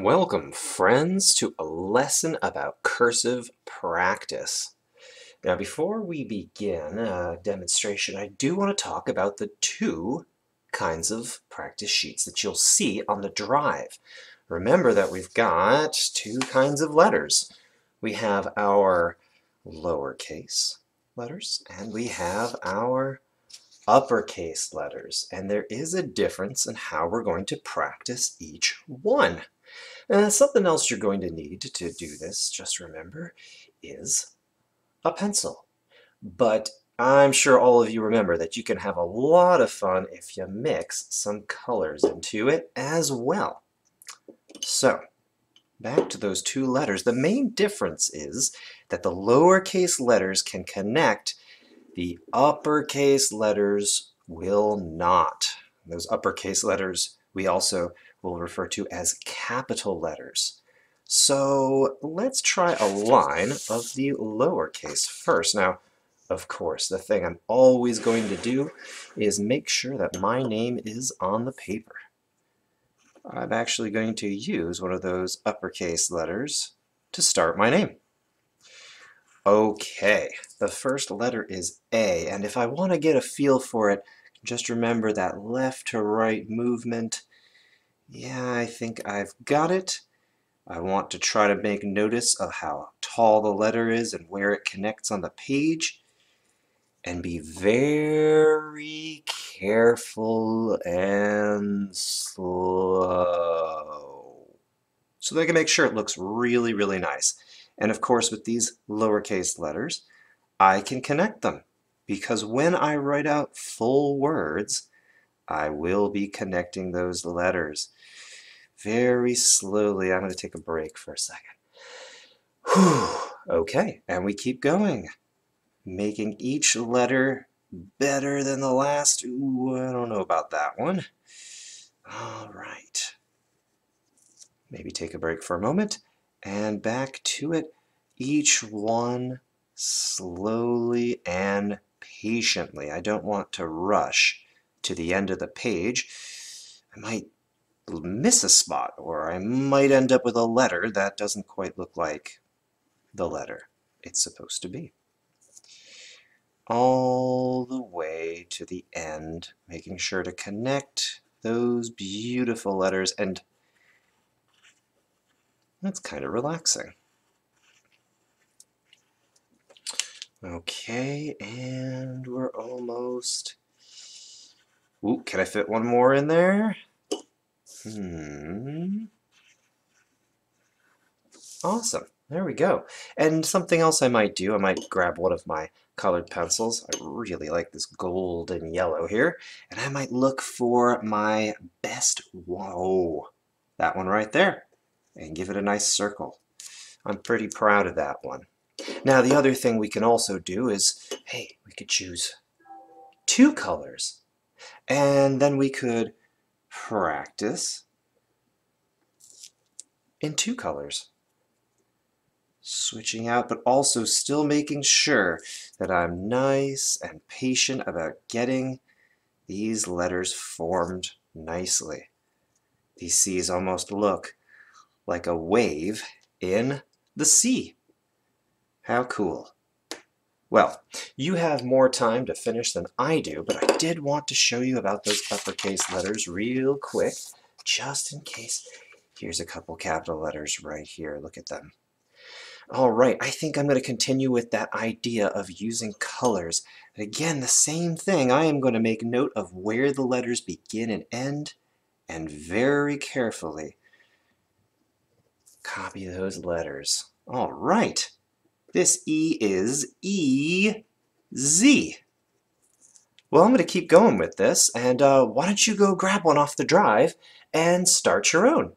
Welcome, friends, to a lesson about cursive practice. Now, before we begin a demonstration, I do want to talk about the two kinds of practice sheets that you'll see on the drive. Remember that we've got two kinds of letters. We have our lowercase letters, and we have our uppercase letters. And there is a difference in how we're going to practice each one. Something else you're going to need to do this, just remember, is a pencil. But I'm sure all of you remember that you can have a lot of fun if you mix some colors into it as well. So, back to those two letters. The main difference is that the lowercase letters can connect, the uppercase letters will not. Those uppercase letters we also will refer to as capital letters. So let's try a line of the lowercase first. Now, of course, the thing I'm always going to do is make sure that my name is on the paper. I'm actually going to use one of those uppercase letters to start my name. Okay, the first letter is A, and if I want to get a feel for it, just remember that left to right movement. Yeah, I think I've got it. I want to try to make notice of how tall the letter is and where it connects on the page. And be very careful and slow, so that I can make sure it looks really, really nice. And of course, with these lowercase letters, I can connect them, because when I write out full words, I will be connecting those letters. Very slowly. I'm going to take a break for a second. Whew. Okay, and we keep going, making each letter better than the last. Ooh, I don't know about that one. All right. Maybe take a break for a moment, and back to it. Each one slowly and patiently. I don't want to rush to the end of the page. I might miss a spot, or I might end up with a letter that doesn't quite look like the letter it's supposed to be. All the way to the end, making sure to connect those beautiful letters, and that's kind of relaxing. Okay, and we're almost... Ooh, can I fit one more in there? Awesome. There we go. And something else I might do, I might grab one of my colored pencils. I really like this gold and yellow here. And I might look for my best, whoa, that one right there, and give it a nice circle. I'm pretty proud of that one. Now, the other thing we can also do is, hey, we could choose two colors. And then we could practice in two colors. Switching out, but also still making sure that I'm nice and patient about getting these letters formed nicely. These C's almost look like a wave in the sea. How cool. Well, you have more time to finish than I do, but I did want to show you about those uppercase letters real quick, just in case. Here's a couple capital letters right here. Look at them. All right, I think I'm going to continue with that idea of using colors. Again, the same thing. I am going to make note of where the letters begin and end, and very carefully copy those letters. All right, this E is E-Z. Well, I'm going to keep going with this, and why don't you go grab one off the drive and start your own.